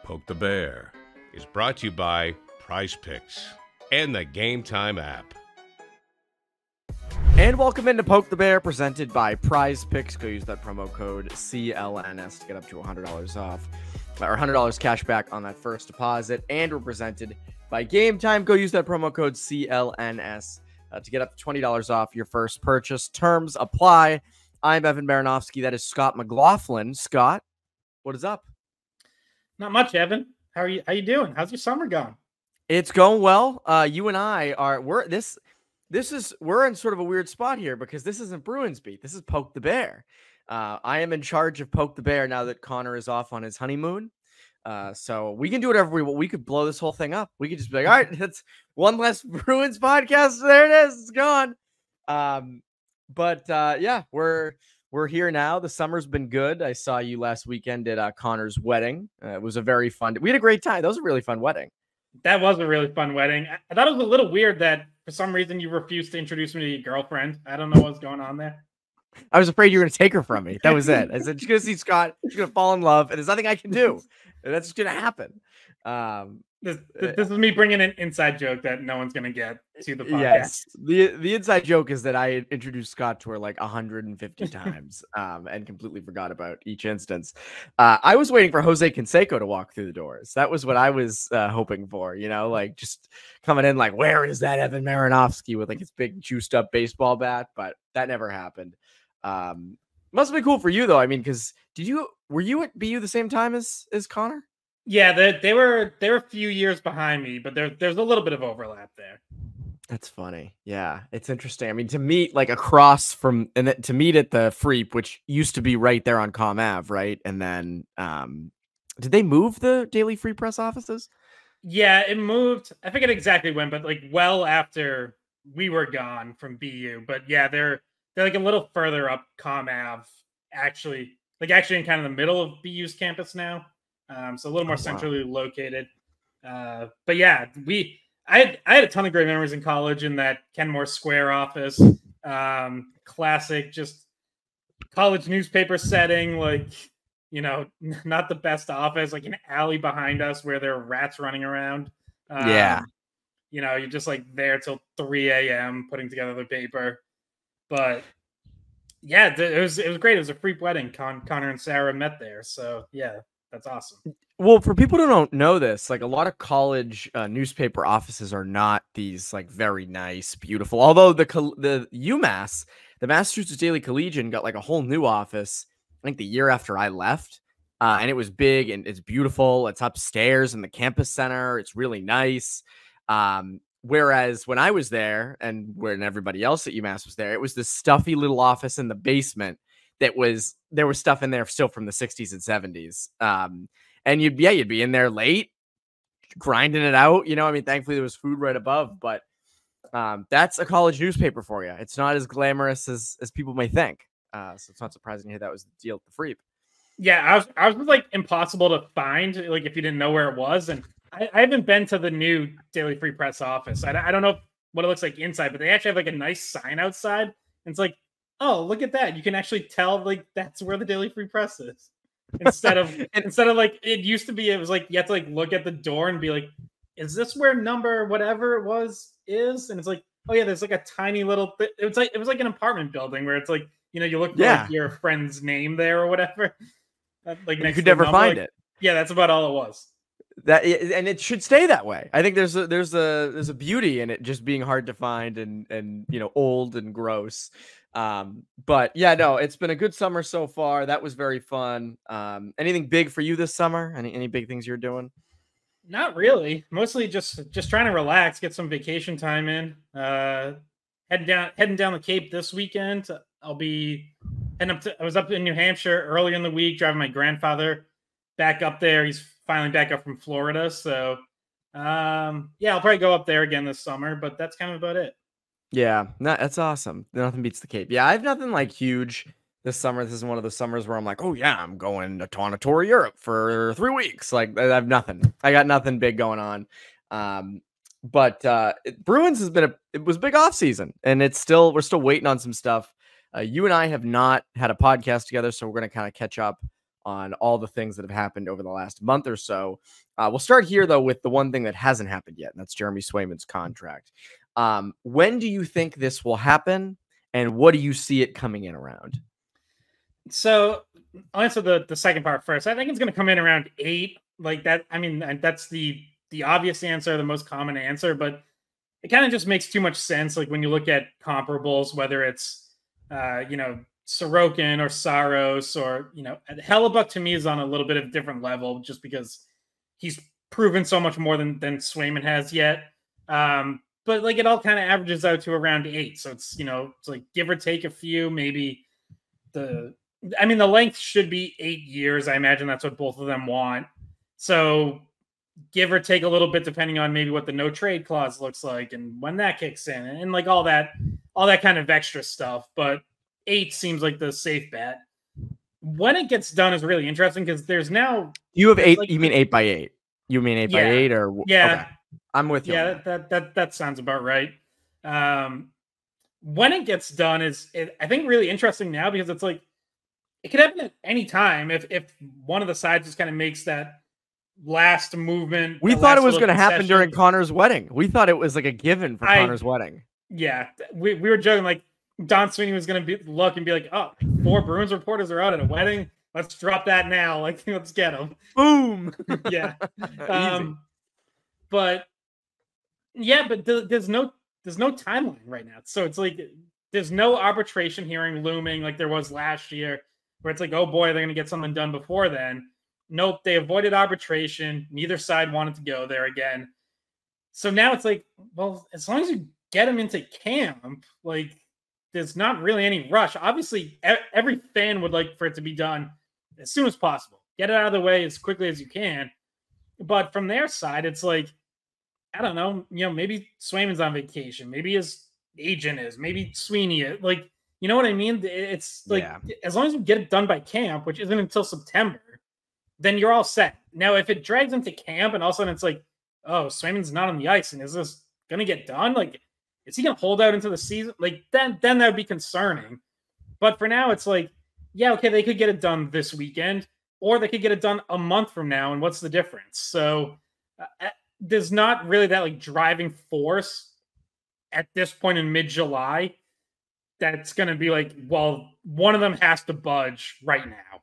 Poke the Bear is brought to you by Prize Picks and the Game Time app. And welcome into Poke the Bear, presented by Prize Picks. Go use that promo code CLNS to get up to $100 off, or $100 cash back on that first deposit. And we're presented by Game Time. Go use that promo code CLNS to get up to $20 off your first purchase. Terms apply. I'm Evan Marinofsky. That is Scott McLaughlin. Scott, what is up? Not much, Evan. How are you? How you doing? How's your summer going? It's going well. You and I are we're in sort of a weird spot here because this isn't Bruins Beat. This is Poke the Bear. I am in charge of Poke the Bear now that Conor is off on his honeymoon. So we can do whatever we want. We could blow this whole thing up. We could just be like, all right, that's one less Bruins podcast. There it is. It's gone. Yeah, we're here now. The summer's been good. I saw you last weekend at Conor's wedding. It was a very fun. We had a great time. That was a really fun wedding. That was a really fun wedding. I thought it was a little weird that for some reason you refused to introduce me to your girlfriend. I don't know what's going on there. I was afraid you were going to take her from me. That was it. I said, she's going to see Scott. She's going to fall in love, and there's nothing I can do. That's just going to happen. This is me bringing an inside joke that no one's going to get to the podcast. Yes. The inside joke is that I introduced Scott to her like 150 times and completely forgot about each instance. I was waiting for Jose Canseco to walk through the doors. That was what I was hoping for, like just coming in like, where is that Evan Marinofsky with like his big juiced up baseball bat? But that never happened. Must have been cool for you though. I mean, because were you at BU the same time as Conor? Yeah, they were a few years behind me, but there's a little bit of overlap there. That's funny. Yeah, it's interesting. I mean, to meet like across from to meet at the Freep, which used to be right there on Com Ave, right? And then did they move the Daily Free Press offices? Yeah, it moved. I forget exactly when, but like well after we were gone from BU. But yeah, they're like a little further up Com Ave, actually in kind of the middle of BU's campus now. So a little more centrally located. But yeah, I had a ton of great memories in college in that Kenmore Square office. Classic, just college newspaper setting, like, not the best office, like an alley behind us where there are rats running around. You're just like there till 3 a.m. putting together the paper. But yeah, it was great. It was a free wedding. Conor and Sarah met there. So yeah. That's awesome. Well, for people who don't know this, like a lot of college newspaper offices are not these like very nice, beautiful. Although the UMass, the Massachusetts Daily Collegian, got like a whole new office, I think the year after I left. And it was big and it's beautiful. It's upstairs in the campus center. It's really nice. Whereas when I was there and when everybody else at UMass was there, it was this stuffy little office in the basement. There was stuff in there still from the 60s and 70s. And you'd be in there late grinding it out. I mean, thankfully there was food right above, but that's a college newspaper for you. It's not as glamorous as people may think. So it's not surprising to hear that was the deal at the Freep. Yeah, I was like impossible to find, like if you didn't know where it was. And I haven't been to the new Daily Free Press office. I don't know what it looks like inside, but they actually have like a nice sign outside. And it's like, oh, look at that. You can actually tell like that's where the Daily Free Press is. Instead of like it used to be, it was like you have to like look at the door and be like, is this where number whatever it was is? And it's like, oh yeah, there's like a tiny little it was like an apartment building where it's like, you look for like your friend's name there or whatever. Like you could never find it. Yeah, that's about all it was. And it should stay that way. I think there's a beauty in it just being hard to find and old and gross. But yeah, no, it's been a good summer so far. That was very fun. Anything big for you this summer? Any big things you're doing? Not really. Mostly just trying to relax, get some vacation time in. Heading down the Cape this weekend. I was up in New Hampshire earlier in the week, driving my grandfather back up there. He's finally back up from Florida. So I'll probably go up there again this summer, but that's kind of about it. Yeah, that's awesome. Nothing beats the Cape. Yeah, I have nothing like huge this summer. This is one of those summers where I'm like, oh yeah, I'm going on a tour of Europe for 3 weeks. Like I have nothing. I got nothing big going on. But Bruins it was a big off season, and we're still waiting on some stuff. You and I have not had a podcast together, so we're going to kind of catch up on all the things that have happened over the last month or so. We'll start here, though, with the one thing that hasn't happened yet, and that's Jeremy Swayman's contract. When do you think this will happen, and what do you see it coming in around? So I'll answer the second part first. I think it's going to come in around 8. Like that. I mean, that's the obvious answer, the most common answer, but it kind of just makes too much sense. Like when you look at comparables, whether it's, Sorokin or Saros or, Hellebuck to me is on a little bit of a different level just because he's proven so much more than Swayman has yet. But like it all kind of averages out to around 8. So it's, it's like give or take a few, maybe the length should be 8 years. I imagine that's what both of them want. So give or take a little bit, depending on maybe what the no trade clause looks like and when that kicks in and like all that kind of extra stuff. But 8 seems like the safe bet. When it gets done is really interesting because there's now you have 8. Like, you mean 8 by 8? You mean 8 by 8 or yeah? Okay. I'm with you. Yeah, that sounds about right. When it gets done I think really interesting now because it's like it could happen at any time if one of the sides just kind of makes that last movement. We thought it was going to happen during Conor's wedding. We thought it was like a given for Conor's wedding. Yeah, we were joking like Don Sweeney was going to look and be like, "Oh, 4 Bruins reporters are out at a wedding. Let's drop that now. Like, let's get them." Boom. Yeah. But there's no timeline right now. So it's like there's no arbitration hearing looming like there was last year, where it's like, oh boy, they're going to get something done before then. Nope, they avoided arbitration. Neither side wanted to go there again. So now it's like, well, as long as you get them into camp, like there's not really any rush. Obviously, every fan would like for it to be done as soon as possible. Get it out of the way as quickly as you can. But from their side, it's like, I don't know, maybe Swayman's on vacation. Maybe his agent is. Maybe Sweeney is. Like, you know what I mean? It's like, as long as you get it done by camp, which isn't until September, then you're all set. Now, if it drags into camp and all of a sudden it's like, oh, Swayman's not on the ice and is this going to get done? Like, is he going to hold out into the season? Like, then that would be concerning. But for now, it's like, yeah, okay, they could get it done this weekend, or they could get it done a month from now. And what's the difference? So there's not really that like driving force at this point in mid-July that's going to be like, well, one of them has to budge right now.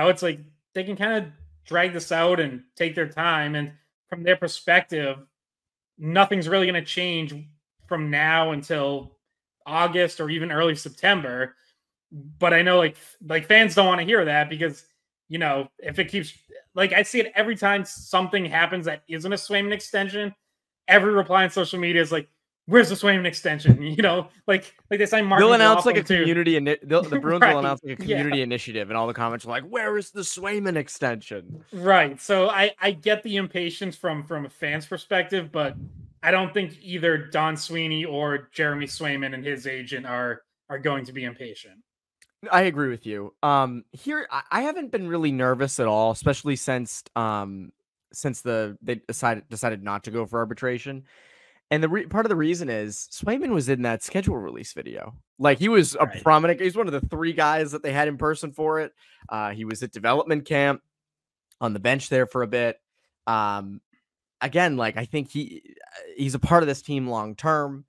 It's like they can kind of drag this out and take their time. And from their perspective, nothing's really going to change from now until August or even early September. But I know like fans don't want to hear that because, if it keeps like I see it every time something happens that isn't a Swayman extension, every reply on social media is like, where's the Swayman extension? Like they say Mark. They'll announce like a community and the Bruins Right. will announce like a community initiative, and all the comments are like, "Where is the Swayman extension?" Right. So I get the impatience from a fan's perspective, but I don't think either Don Sweeney or Jeremy Swayman and his agent are going to be impatient. I agree with you. Here I haven't been really nervous at all, especially since they decided not to go for arbitration. And part of the reason is Swayman was in that schedule release video. Like he was a prominent. He's one of the 3 guys that they had in person for it. He was at development camp on the bench there for a bit. Again, like I think he's a part of this team long term.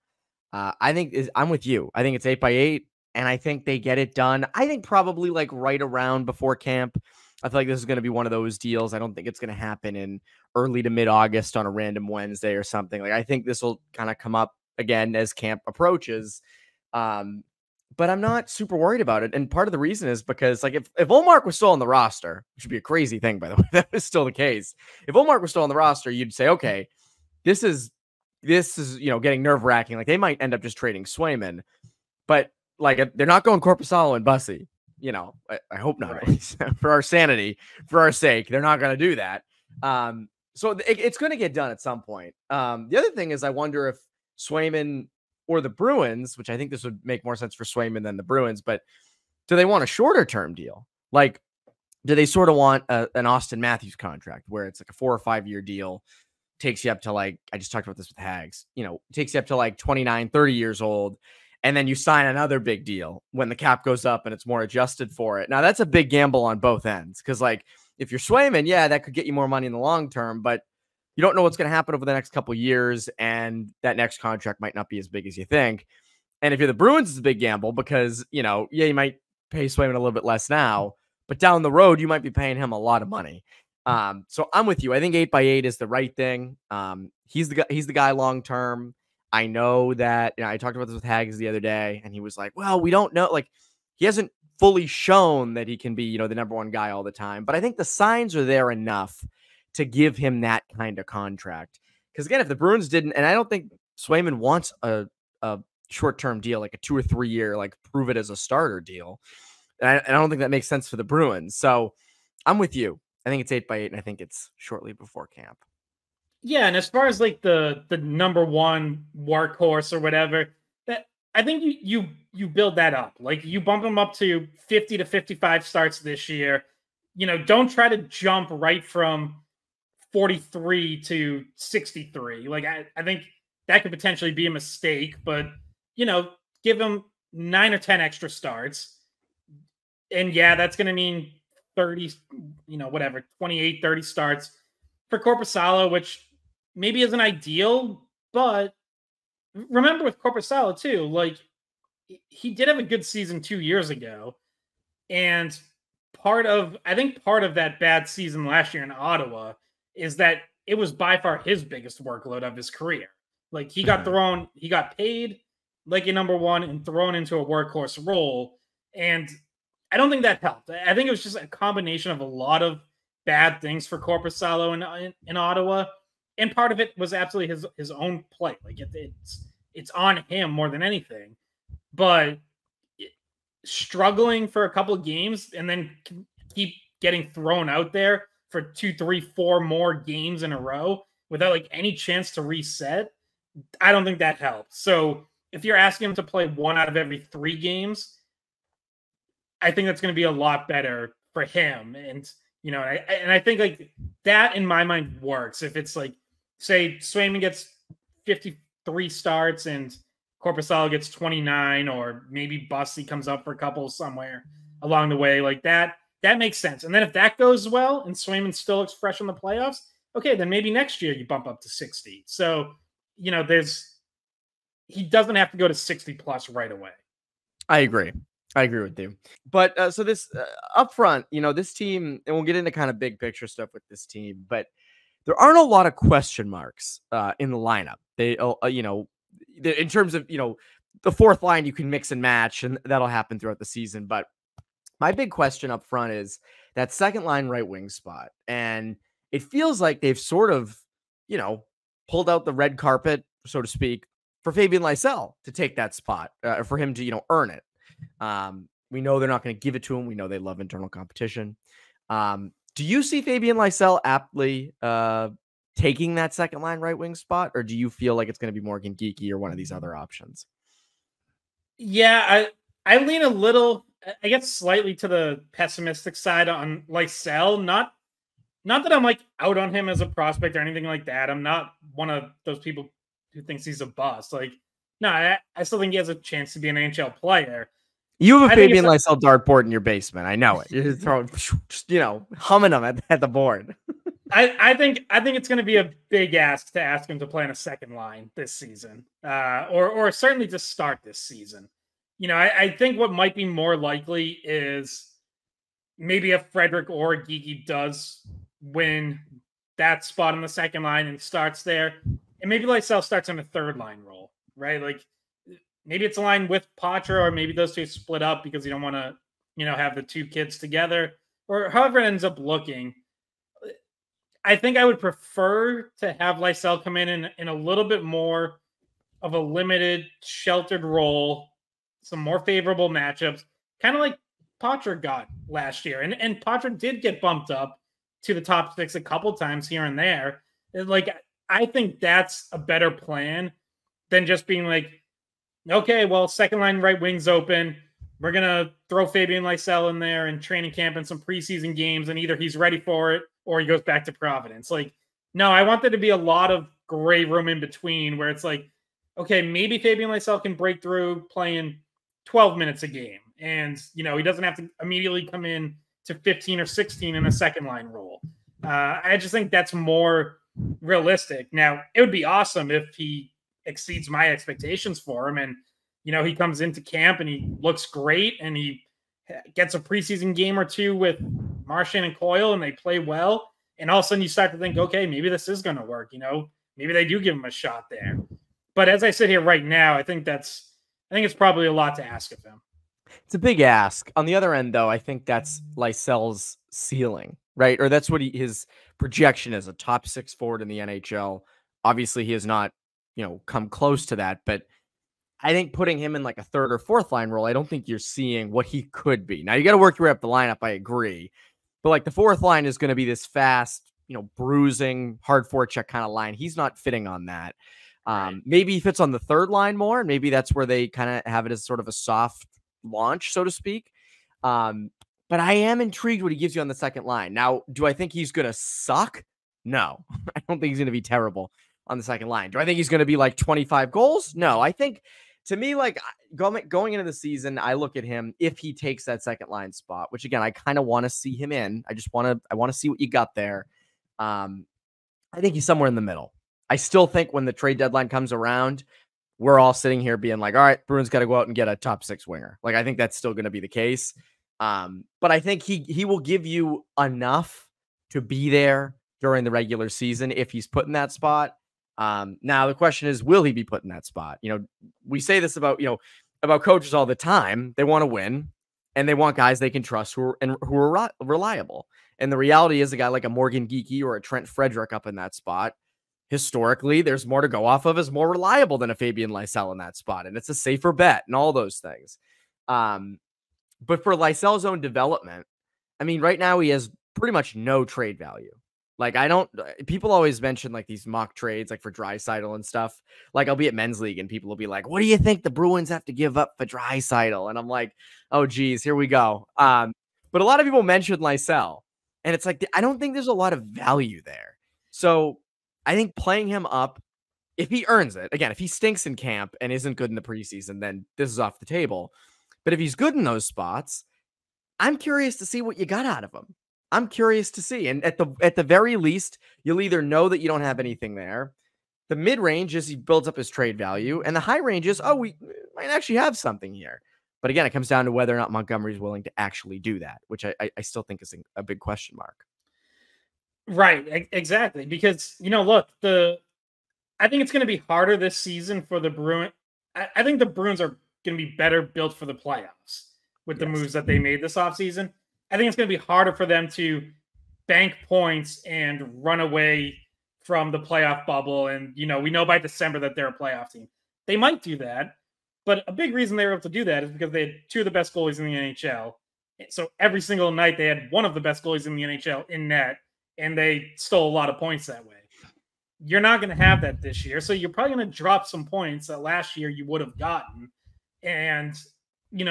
I'm with you. I think it's 8 by 8, and I think they get it done. I think probably like right around before camp. I feel like this is going to be one of those deals. I don't think it's going to happen in early to mid-August on a random Wednesday or something. Like I think this will kind of come up again as camp approaches. But I'm not super worried about it. And part of the reason is because like if Ullmark was still on the roster, which would be a crazy thing, by the way, that was still the case. If Ullmark was still on the roster, you'd say, okay, this is getting nerve-wracking. Like they might end up just trading Swayman, but like they're not going Korpisalo and Bussy. I hope not, at least for our sanity, for our sake, they're not going to do that. So it's going to get done at some point. The other thing is I wonder if Swayman or the Bruins, which I think this would make more sense for Swayman than the Bruins, but do they want a shorter term deal? Like, do they sort of want an Austin Matthews contract where it's like a 4 or 5 year deal, takes you up to like, I just talked about this with Hags, takes you up to like 29, 30 years old. and then you sign another big deal when the cap goes up and it's more adjusted for it. Now that's a big gamble on both ends, because like if you're Swayman, yeah, that could get you more money in the long term, but you don't know what's going to happen over the next couple of years, and that next contract might not be as big as you think. And if you're the Bruins, it's a big gamble because, you know, yeah, you might pay Swayman a little bit less now, but down the road, you might be paying him a lot of money. So I'm with you. I think 8x8 is the right thing. He's the guy long term. I know that, you know, I talked about this with Hags the other day, and he was like, well, we don't know. Like, he hasn't fully shown that he can be, you know, the number one guy all the time. But I think the signs are there enough to give him that kind of contract. Because again, if the Bruins didn't, and I don't think Swayman wants a short-term deal, like a 2 or 3 year, like prove it as a starter deal. And I don't think that makes sense for the Bruins. So I'm with you. I think it's 8x8, and I think it's shortly before camp. Yeah, and as far as like the number one workhorse or whatever, that I think you build that up. Like you bump him up to 50 to 55 starts this year. You know, don't try to jump right from 43 to 63. Like I think that could potentially be a mistake, but you know, give him 9 or 10 extra starts. And yeah, that's going to mean 30, you know, whatever, 28, 30 starts for Korpisalo, which maybe isn't ideal, but remember with Korpisalo too, like he did have a good season 2 years ago. And I think part of that bad season last year in Ottawa is that it was by far his biggest workload of his career. Like he got paid like a number one and thrown into a workhorse role. And I don't think that helped. I think it was just a combination of a lot of bad things for Korpisalo in Ottawa. And part of it was absolutely his own play. Like it's on him more than anything. But struggling for a couple of games and then keep getting thrown out there for 2, 3, 4 more games in a row without like any chance to reset, I don't think that helps. So if you're asking him to play 1 out of every 3 games, I think that's going to be a lot better for him. And, you know, I think like that in my mind works. If it's like, say Swayman gets 53 starts and Korpisalo gets 29, or maybe Busty comes up for a couple somewhere along the way, like that makes sense. And then if that goes well and Swayman still looks fresh in the playoffs, okay, then maybe next year you bump up to 60. So, you know, he doesn't have to go to 60 plus right away. I agree with you. But so this up front, you know, this team, and we'll get into kind of big picture stuff with this team, but there aren't a lot of question marks in the lineup. They, you know, in terms of, you know, the fourth line you can mix and match, and that'll happen throughout the season. But my big question up front is that second line right wing spot. And it feels like they've sort of, you know, pulled out the red carpet, so to speak, for Fabian Lysell to take that spot, for him to, you know, earn it. We know they're not going to give it to him. We know they love internal competition. Do you see Fabian Lysell aptly taking that second line right wing spot, or do you feel like it's going to be Morgan Geekie or one of these other options? Yeah, I lean a little, I guess, slightly to the pessimistic side on Lysell. Not that I'm like out on him as a prospect or anything like that. I'm not one of those people who thinks he's a bust. Like, no, I still think he has a chance to be an NHL player. You have a Fabian Lysell dartboard in your basement. I know it. You're throwing, you know, humming them at the board. I think it's going to be a big ask to ask him to play on a second line this season, or certainly to start this season. You know, I think what might be more likely is maybe if Frederick or Geekie does win that spot on the second line and starts there, and maybe Lysell starts on a third line role, right? Like maybe it's a line with Patra, or maybe those two split up because you don't want to, you know, have the two kids together, or however it ends up looking. I think I would prefer to have Lysell come in a little bit more of a limited, sheltered role, some more favorable matchups, kind of like Patra got last year. And Patra did get bumped up to the top 6 a couple times here and there. Like, I think that's a better plan than just being like, okay, well, second line right wing's open. We're going to throw Fabian Lysell in there in training camp and some preseason games, and either he's ready for it or he goes back to Providence. Like, no, I want there to be a lot of gray room in between where it's like, okay, maybe Fabian Lysell can break through playing 12 minutes a game. And, he doesn't have to immediately come in to 15 or 16 in a second line role. I just think that's more realistic. Now, it would be awesome if he exceeds my expectations for him. And, he comes into camp and he looks great and he gets a preseason game or two with Marchand and Coyle and they play well. And all of a sudden you start to think, okay, maybe this is going to work. Maybe they do give him a shot there. But as I sit here right now, I think it's probably a lot to ask of him. It's a big ask. On the other end, though, I think that's Lysell's ceiling, right? Or that's what his projection is, a top 6 forward in the NHL. Obviously, he has not, come close to that. But I think putting him in like a third or fourth line role, I don't think you're seeing what he could be. Now, you got to work your way up the lineup. I agree. But like the fourth line is going to be this fast, bruising, hard forecheck kind of line. He's not fitting on that. Right. Maybe he fits on the third line more, and maybe that's where they kind of have it as sort of a soft launch, so to speak. But I am intrigued what he gives you on the second line. Now, do I think he's going to suck? No, I don't think he's going to be terrible on the second line. Do I think he's going to be like 25 goals? No, I think to me, like going into the season, I look at him if he takes that second line spot, which again, I kind of want to see him in. I want to see what you got there. I think he's somewhere in the middle. I still think when the trade deadline comes around, we're all sitting here being like, all right, Bruins got to go out and get a top 6 winger. Like, I think that's still going to be the case. But I think he will give you enough to be there during the regular season if he's put in that spot. Now the question is, will he be put in that spot? We say this about coaches all the time. They want to win and they want guys they can trust who are reliable. And the reality is a guy like a Morgan Geekie or a Trent Frederick up in that spot, historically, there's more to go off of, is more reliable than a Fabian Lysell in that spot. And it's a safer bet and all those things. But for Lysell's own development, I mean, right now he has pretty much no trade value. Like, people always mention like these mock trades, like for Draisaitl and stuff. Like, I'll be at men's league and people will be like, what do you think the Bruins have to give up for Draisaitl? And I'm like, oh geez, here we go. But a lot of people mention Lysell and it's like, I don't think there's a lot of value there. So I think playing him up, if he earns it, again, if he stinks in camp and isn't good in the preseason, then this is off the table. But if he's good in those spots, I'm curious to see what you got out of him. I'm curious to see. And at the very least, you'll either know that you don't have anything there. The mid-range is he builds up his trade value. And the high range is, we might actually have something here. But again, it comes down to whether or not Montgomery is willing to actually do that, which I still think is a big question mark. Right, exactly. Because, look, I think it's going to be harder this season for the Bruins. I think the Bruins are going to be better built for the playoffs with the moves that they made this offseason. I think it's going to be harder for them to bank points and run away from the playoff bubble. And, we know by December that they're a playoff team. They might do that. But a big reason they were able to do that is because they had 2 of the best goalies in the NHL. So every single night they had one of the best goalies in the NHL in net. And they stole a lot of points that way. You're not going to have that this year. So you're probably going to drop some points that last year you would have gotten. And,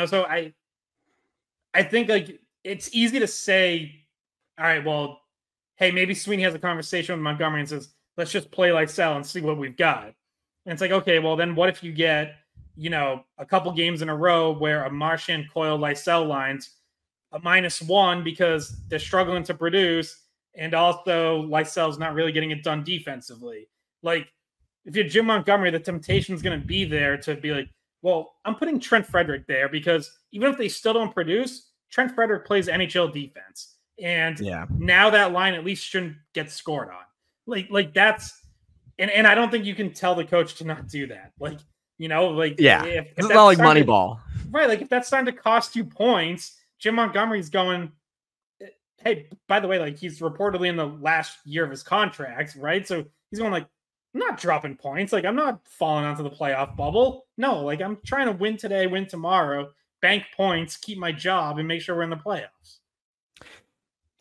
so I think like it's easy to say, all right, well, hey, maybe Sweeney has a conversation with Montgomery and says, let's just play Lysell and see what we've got. And it's like, okay, well, then what if you get, a couple games in a row where a Marchand, Coyle, Lysell line's a -1 because they're struggling to produce. And also, Lysell's not really getting it done defensively. Like, if you're Jim Montgomery, the temptation is going to be there to be like, well, I'm putting Trent Frederick there because even if they still don't produce, Trent Frederick plays NHL defense. And now that line at least shouldn't get scored on. Like that's – and I don't think you can tell the coach to not do that. Like, if it's not like Moneyball. Right, like if that's starting to cost you points, Jim Montgomery's going – hey, by the way, like he's reportedly in the last year of his contract, right? So he's going like, I'm not dropping points. Like I'm not falling onto the playoff bubble. No, like I'm trying to win today, win tomorrow, bank points, keep my job, and make sure we're in the playoffs.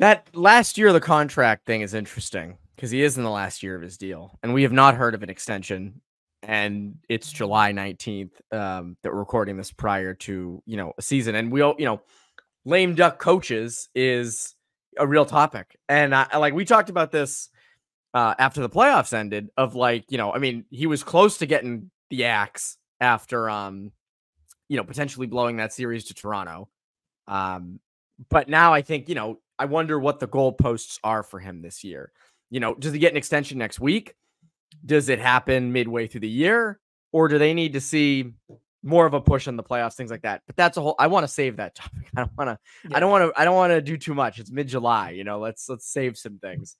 That last year of the contract thing is interesting because he is in the last year of his deal, and we have not heard of an extension. And it's July 19th that we're recording this prior to a season, and we all lame duck coaches is a real topic. And we talked about this after the playoffs ended of he was close to getting the axe after, potentially blowing that series to Toronto. But now I think, I wonder what the goalposts are for him this year. Does he get an extension next week? Does it happen midway through the year? Or do they need to see more of a push in the playoffs, things like that? But that's I want to save that topic. I don't want to do too much. It's mid-July, let's save some things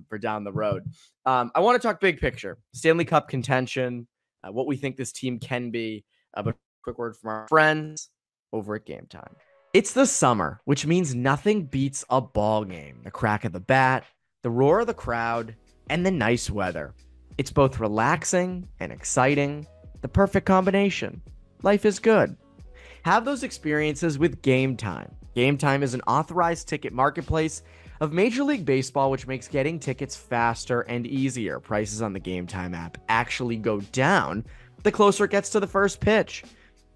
for down the road. I want to talk big picture, Stanley Cup contention, what we think this team can be. But quick word from our friends over at Game Time. It's the summer, which means nothing beats a ball game. The crack of the bat, the roar of the crowd, and the nice weather. It's both relaxing and exciting. The perfect combination. Life is good. Have those experiences with Game Time. Game Time is an authorized ticket marketplace of Major League Baseball, which makes getting tickets faster and easier. Prices on the Game Time app actually go down the closer it gets to the first pitch.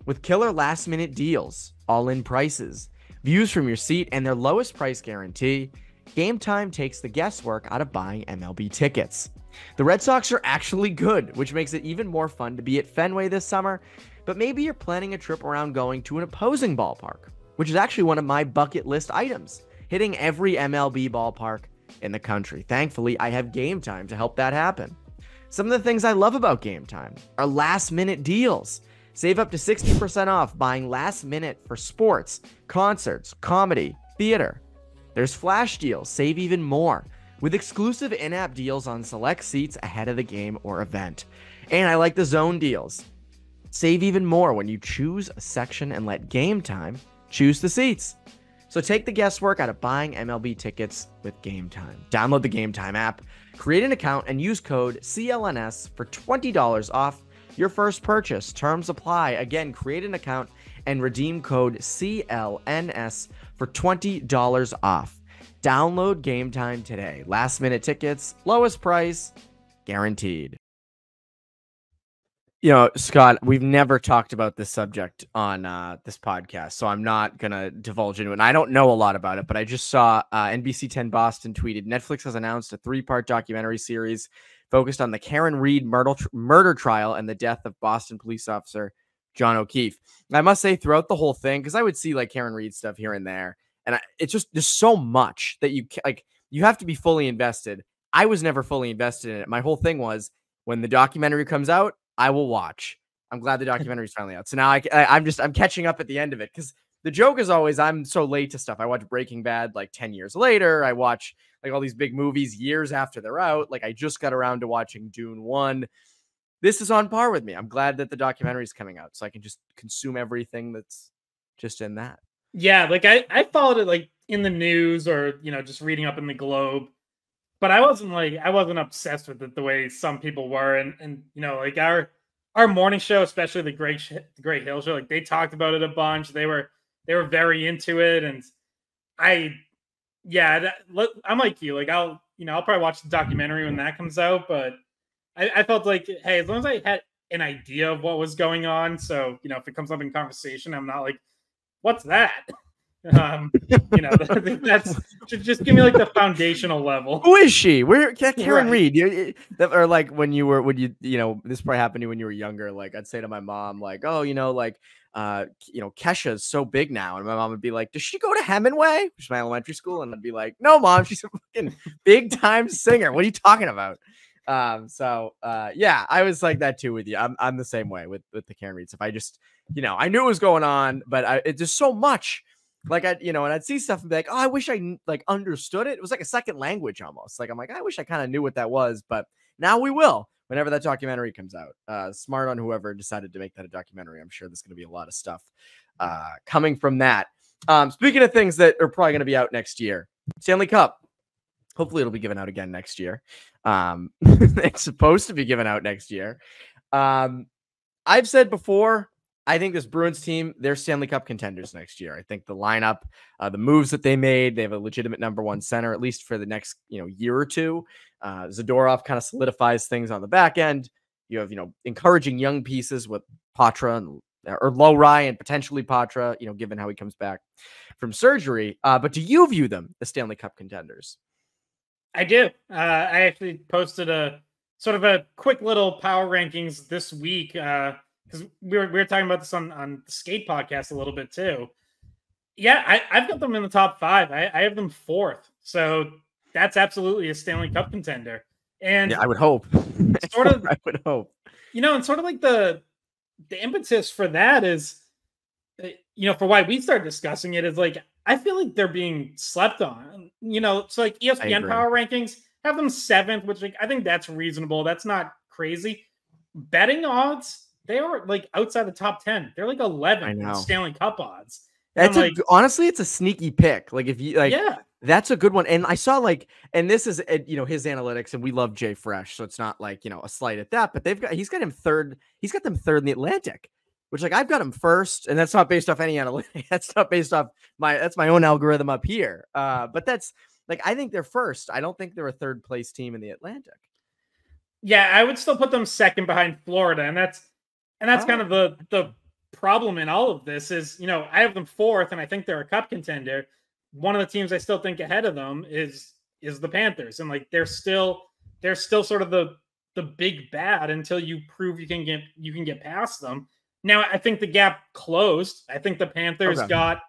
With killer last-minute deals, all-in prices, views from your seat, and their lowest price guarantee, Game Time takes the guesswork out of buying MLB tickets. The Red Sox are actually good, which makes it even more fun to be at Fenway this summer, but maybe you're planning a trip around going to an opposing ballpark, which is actually one of my bucket list items, hitting every MLB ballpark in the country. Thankfully, I have Game Time to help that happen. Some of the things I love about Game Time are last-minute deals. Save up to 60% off buying last minute for sports, concerts, comedy, theater. There's flash deals, save even more, with exclusive in-app deals on select seats ahead of the game or event. And I like the zone deals. Save even more when you choose a section and let Game Time choose the seats. So take the guesswork out of buying MLB tickets with Game Time. Download the Game Time app, create an account, and use code CLNS for $20 off your first purchase. Terms apply. Again, create an account and redeem code CLNS for $20 off. Download Game Time today. Last minute tickets, lowest price, guaranteed. Scott, we've never talked about this subject on this podcast, so I'm not going to divulge into it. And I don't know a lot about it, but I just saw NBC 10 Boston tweeted, Netflix has announced a 3-part documentary series focused on the Karen Reed murder trial and the death of Boston police officer John O'Keefe. And I must say, throughout the whole thing, because I would see like Karen Reed stuff here and there, and it's just there's so much that you have to be fully invested. I was never fully invested in it. My whole thing was, when the documentary comes out, I will watch. I'm glad the documentary is finally out. So now I'm catching up at the end of it, because the joke is always I'm so late to stuff. I watch Breaking Bad like 10 years later. I watch like all these big movies years after they're out. Like I just got around to watching Dune 1. This is on par with me. I'm glad that the documentary is coming out so I can just consume everything that's just in that. Yeah, like I followed it like in the news or, just reading up in the Globe. But I wasn't obsessed with it the way some people were. And like our morning show, especially the Great Hill show, like they talked about it a bunch. They were very into it. And I'm like you, like I'll probably watch the documentary when that comes out. But I felt like, hey, as long as I had an idea of what was going on, so if it comes up in conversation, I'm not like, what's that? That's just give me like the foundational level. Who is she? Where Karen Reed? Or like when you this probably happened to you when you were younger. Like I'd say to my mom, like, oh, Kesha's so big now, and my mom would be like, does she go to Hemingway, which is my elementary school? And I'd be like, no, mom, she's a fucking big time singer. What are you talking about? I was like that too with you. I'm the same way with the Karen Reed stuff. I just, I knew it was going on, but it's just so much. Like and I'd see stuff and be like, oh, I wish I like understood it. It was like a second language almost. Like I'm like, I wish I kind of knew what that was, but now we will whenever that documentary comes out. Smart on whoever decided to make that a documentary. I'm sure there's going to be a lot of stuff coming from that. Speaking of things that are probably going to be out next year, Stanley Cup. Hopefully it'll be given out again next year. It's supposed to be given out next year. I've said before, I think this Bruins team, they're Stanley Cup contenders next year. I think the lineup, the moves that they made, they have a legitimate number one center, at least for the next year or two. Zadorov kind of solidifies things on the back end. You have encouraging young pieces with Patra or Lowry and potentially Patra, given how he comes back from surgery. But do you view them as Stanley Cup contenders? I do. I actually posted a sort of a quick little power rankings this week, because we were talking about this on the Skate podcast a little bit too. Yeah, I've got them in the top 5. I have them 4th. So that's absolutely a Stanley Cup contender. And yeah, I would hope. Sort of, I would hope. And sort of like the impetus for that is, for why we started discussing it is like, I feel like they're being slept on. So like ESPN power rankings have them 7th, which like I think that's reasonable. That's not crazy. Betting odds, they are like outside the top 10. They're like 11th in Stanley Cup odds. That's honestly, it's a sneaky pick. Like if you like, that's a good one. And I saw like, and this is his analytics, and we love Jay Fresh, so it's not like a slight at that. But he's got him 3rd. He's got them 3rd in the Atlantic, which like I've got him 1st, and that's not based off any analytics. That's not based off that's my own algorithm up here. But that's like I think they're 1st. I don't think they're a 3rd place team in the Atlantic. Yeah, I would still put them 2nd behind Florida, and that's kind of the problem in all of this is, I have them 4th, and I think they're a cup contender. One of the teams I still think ahead of them is the Panthers, and like they're still sort of the big bad until you prove you can get past them. Now I think the gap closed. I think the Panthers got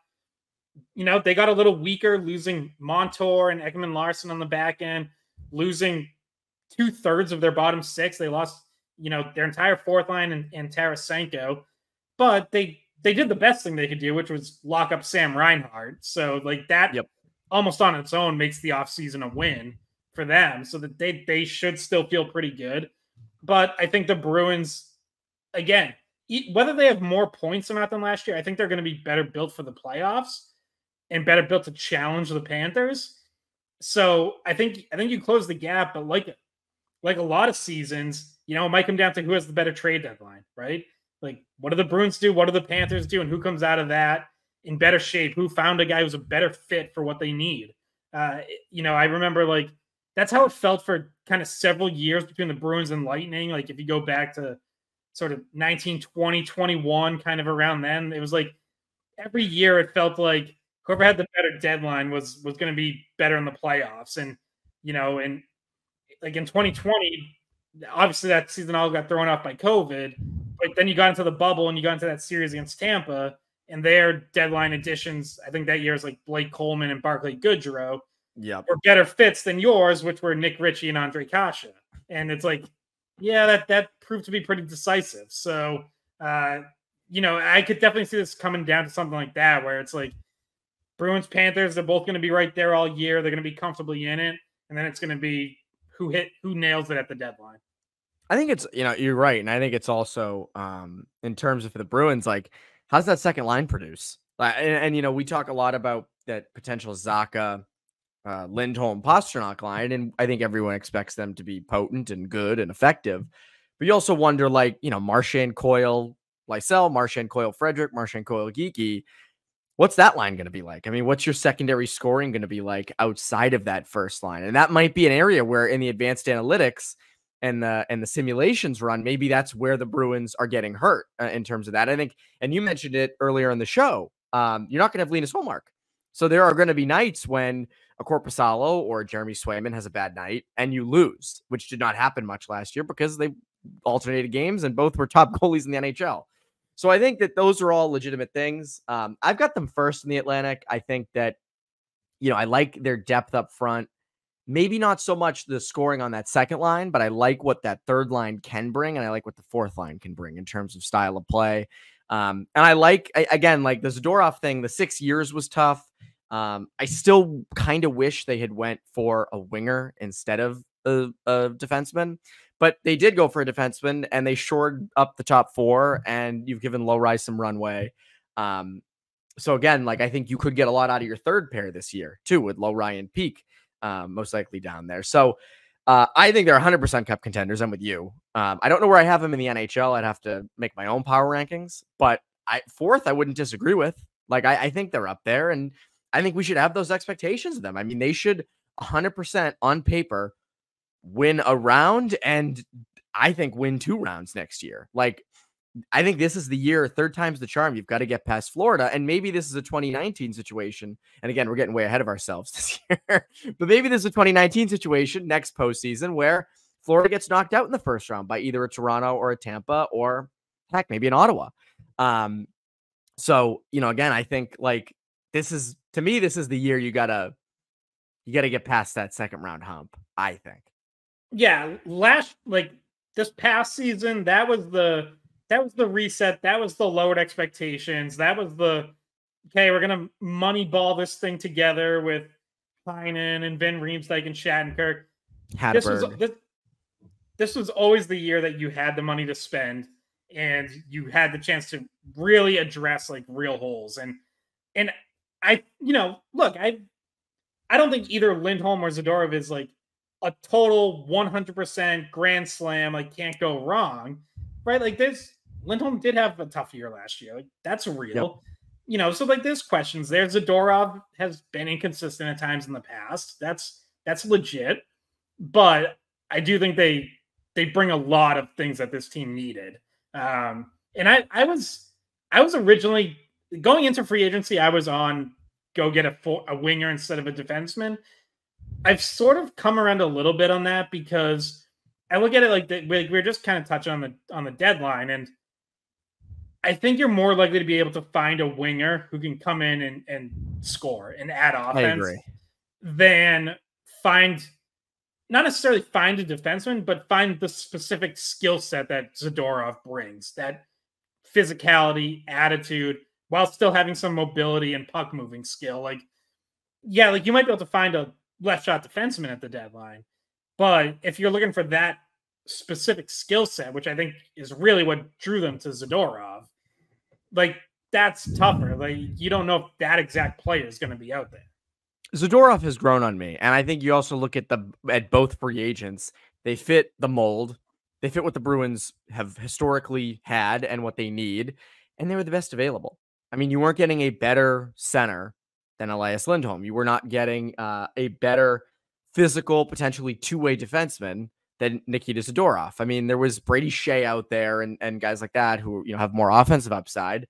they got a little weaker, losing Montour and Ekman-Larsson on the back end, losing 2/3 of their bottom 6. They lost their entire 4th line and Tarasenko. But they did the best thing they could do, which was lock up Sam Reinhart. So like that almost on its own makes the offseason a win for them, so that they should still feel pretty good. But I think the Bruins, again, whether they have more points or not than last year, I think they're going to be better built for the playoffs and better built to challenge the Panthers. So I think you close the gap, but like a lot of seasons, it might come down to who has the better trade deadline, right? Like, what do the Bruins do? What do the Panthers do? And who comes out of that in better shape? Who found a guy who's a better fit for what they need? I remember like that's how it felt for kind of several years between the Bruins and Lightning. Like if you go back to sort of 1920, 21, kind of around then, it was like every year it felt like whoever had the better deadline was going to be better in the playoffs. And, and like in 2020, obviously that season all got thrown off by COVID. But then you got into the bubble and you got into that series against Tampa, and their deadline additions, I think that year is like Blake Coleman and Barclay Goodrow, were better fits than yours, which were Nick Ritchie and Andre Kasha. And it's like, that proved to be pretty decisive. So, I could definitely see this coming down to something like that, where it's like Bruins, Panthers, they're both going to be right there all year. They're going to be comfortably in it. And then it's going to be who nails it at the deadline. I think it's, you're right. And I think it's also in terms of the Bruins, like, how's that second line produce? And we talk a lot about that potential Zacha, Lindholm, Pasternak line. And I think everyone expects them to be potent and good and effective. But you also wonder, like, Marchand, Coyle, Lysell, Marchand, Coyle, Frederick, Marchand, Coyle, Geekie. What's that line going to be like? I mean, what's your secondary scoring going to be like outside of that first line? And that might be an area where in the advanced analytics and the simulations run, maybe that's where the Bruins are getting hurt in terms of that. I think, and you mentioned it earlier in the show, you're not going to have Linus Ullmark. So there are going to be nights when a Korpisalo or Jeremy Swayman has a bad night and you lose, which did not happen much last year because they alternated games and both were top goalies in the NHL. So I think that those are all legitimate things. I've got them first in the Atlantic. I think that, I like their depth up front. Maybe not so much the scoring on that second line, but I like what that third line can bring. And I like what the fourth line can bring in terms of style of play. And I like, again, like the Zadorov thing, the 6 years was tough. I still kind of wish they had went for a winger instead of a defenseman, but they did go for a defenseman and they shored up the top four, and you've given Low-Rise some runway. So again, like I think you could get a lot out of your third pair this year too, with Low-Rise and Peak most likely down there. So I think they're 100% cup contenders. I'm with you. I don't know where I have them in the NHL. I'd have to make my own power rankings, but fourth, I wouldn't disagree with. Like, I think they're up there, and I think we should have those expectations of them. I mean, they should 100% on paper win a round, and I think win 2 rounds next year. Like, I think this is the year, third time's the charm. You've got to get past Florida, and maybe this is a 2019 situation. And again, we're getting way ahead of ourselves this year, but maybe this is a 2019 situation next postseason where Florida gets knocked out in the first round by either a Toronto or a Tampa or heck, maybe an Ottawa. So, again, I think like this is the year you gotta get past that second round hump, I think. Yeah, this past season, that was the reset, that was the lowered expectations, that was the okay, we're gonna money-ball this thing together with Heinen and Van Riemsdyk and Shattenkirk. This was always the year that you had the money to spend and you had the chance to really address like real holes. And I, look, I don't think either Lindholm or Zadorov is like a total 100% grand slam, like can't go wrong, right? Like Lindholm did have a tough year last year. Like that's real. Yep. So like there's questions there. Zadorov has been inconsistent at times in the past. That's legit. But I do think they bring a lot of things that this team needed. And I was originally going into free agency, I was on go get a winger instead of a defenseman. I've sort of come around a little bit on that because I look at it like we're just kind of touching on the deadline, and I think you're more likely to be able to find a winger who can come in and score and add offense than not necessarily find a defenseman, but find the specific skill set that Zadorov brings, that physicality, attitude, while still having some mobility and puck moving skill. Like you might be able to find a left shot defenseman at the deadline, but if you're looking for that specific skill set, which I think is really what drew them to Zadorov, like that's tougher. Like you don't know if that exact player is going to be out there. Zadorov has grown on me, and I think you also look at both free agents. They fit the mold. They fit what the Bruins have historically had and what they need, and they were the best available. I mean, you weren't getting a better center than Elias Lindholm. You were not getting a better physical, potentially two-way defenseman than Nikita Zadorov. I mean, there was Brady Shea out there and guys like that who have more offensive upside.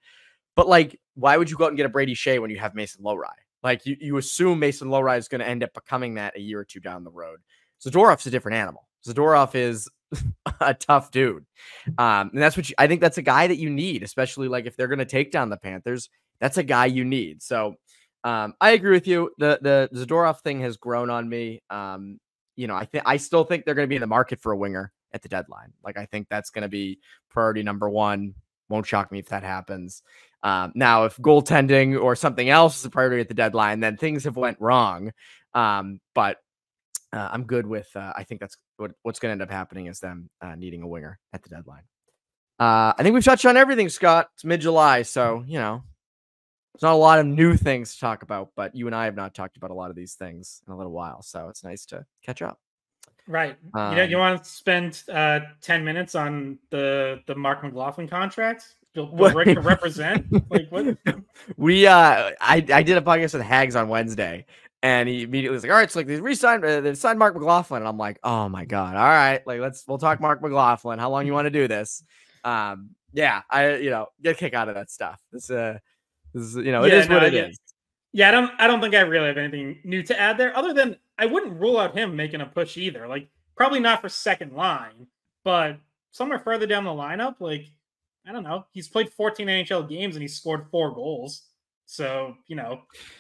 But like, why would you go out and get a Brady Shea when you have Mason Lowry? Like you assume Mason Lowry is going to end up becoming that a year or two down the road. Zadorov's a different animal. Zadorov is a tough dude. And that's I think that's a guy that you need, especially like if they're going to take down the Panthers, that's a guy you need. So I agree with you. The Zadorov thing has grown on me. I still think they're going to be in the market for a winger at the deadline. Like, I think that's going to be priority number one. Won't shock me if that happens. Now, if goaltending or something else is a priority at the deadline, then things have went wrong. But I'm good with, I think that's what's going to end up happening is them needing a winger at the deadline. I think we've touched on everything, Scott. It's mid-July, so, there's not a lot of new things to talk about, but you and I have not talked about a lot of these things in a little while, so it's nice to catch up. Right. You want to spend 10 minutes on the Mark McGloughlin contract? Rick to represent? Like what? I did a podcast with Hags on Wednesday, and he immediately was like, "All right, so like they signed Mark McGloughlin," and I'm like, "Oh my god! All right, like we'll talk Mark McGloughlin. How long you want to do this?" Get a kick out of that stuff. It is what it is. Yeah, I don't think I really have anything new to add there, other than I wouldn't rule out him making a push either. Like probably not for second line, but somewhere further down the lineup. Like I don't know. He's played 14 NHL games and he's scored 4 goals. So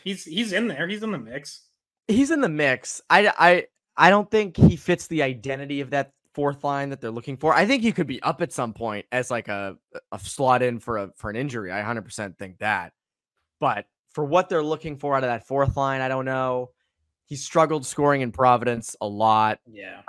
he's in there. He's in the mix. He's in the mix. I don't think he fits the identity of that fourth line that they're looking for. I think he could be up at some point as like a slot in for an injury. I 100% think that. But for what they're looking for out of that fourth line, I don't know. He struggled scoring in Providence a lot. Yeah.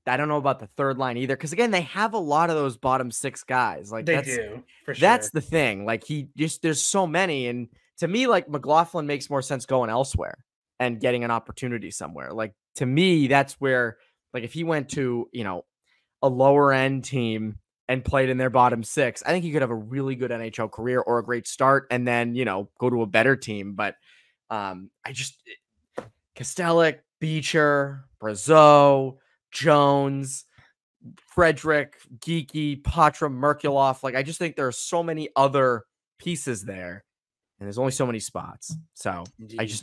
I don't know about the third line either. Because again, they have a lot of those bottom 6 guys. Like they do, for sure. That's the thing. Like there's so many. And to me, like McGloughlin makes more sense going elsewhere and getting an opportunity somewhere. Like to me, that's where, like if he went to, a lower end team and played in their bottom 6, I think he could have a really good NHL career or a great start and then, go to a better team. But Kostelic, Beecher, Brazeau, Jones, Frederick, Geeky, Patra, Merkulov. Like, I just think there are so many other pieces there and there's only so many spots. So indeed.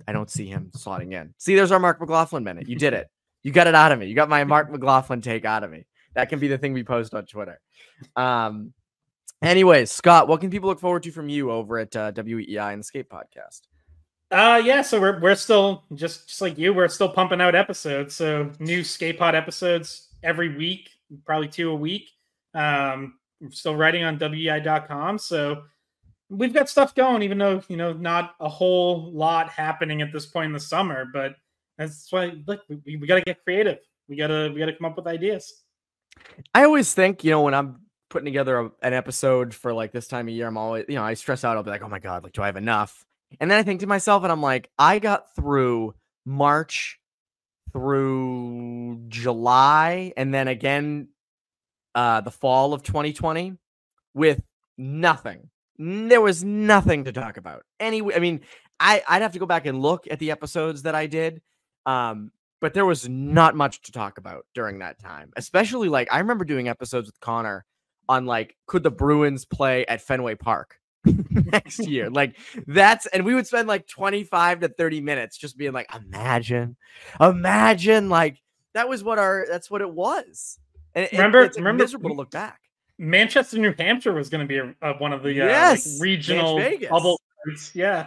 I don't see him slotting in. See, there's our Mark McGloughlin minute. You did it. You got it out of me. You got my Mark McGloughlin take out of me. That can be the thing we post on Twitter. Anyways, Scott, what can people look forward to from you over at WEEI and the Skate Podcast? Yeah, so we're still just like you, we're still pumping out episodes. So new Skate Pod episodes every week, probably 2 a week. We're still writing on WEEI.com. So we've got stuff going, even though, not a whole lot happening at this point in the summer, but that's why, look, we got to get creative. We got to come up with ideas. I always think, when I'm putting together an episode for like this time of year, I'm always, I stress out. I'll be like, oh my God, like, do I have enough? And then I think to myself, and I'm like, I got through March through July, and then again, the fall of 2020 with nothing. There was nothing to talk about. Anyway, I mean, I'd have to go back and look at the episodes that I did. But there was not much to talk about during that time, especially like I remember doing episodes with Connor on like, could the Bruins play at Fenway Park next year? Like and we would spend like 25 to 30 minutes just being like, imagine like that's what it was. And it's miserable to look back. Manchester, New Hampshire was going to be one of the regional bubble. Yeah,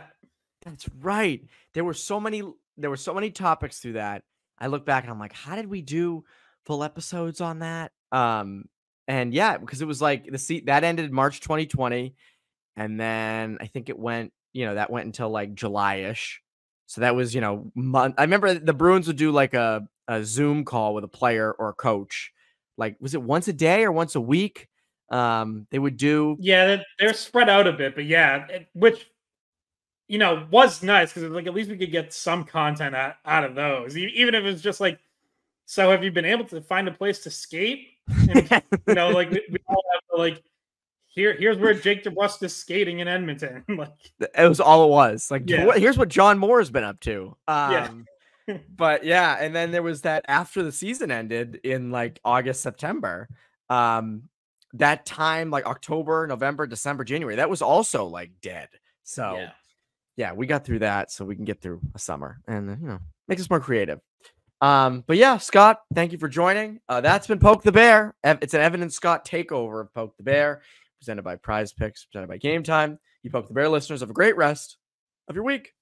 that's right. There were so many topics through that. I look back and I'm like, how did we do full episodes on that? And yeah, because it was like that ended March 2020. And then I think it went, that went until like July-ish. So that was, I remember the Bruins would do like a Zoom call with a player or a coach. Like, was it once a day or once a week? They would do. Yeah, they're spread out a bit, but yeah, which, was nice because like at least we could get some content out of those, even if it's just like, so have you been able to find a place to skate? And, like we all have to like, here's where Jake DeBrusque is skating in Edmonton. Like it was all it was. Like, yeah. Here's what John Moore has been up to. Yeah. But yeah, and then there was that after the season ended in like August, September. That time, like October, November, December, January, that was also like dead. So yeah, we got through that so we can get through a summer and makes us more creative. But yeah, Scott, thank you for joining. That's been Poke the Bear. It's an Evan and Scott takeover of Poke the Bear, presented by Prize Picks, presented by Game Time. You Poke the Bear listeners, have a great rest of your week.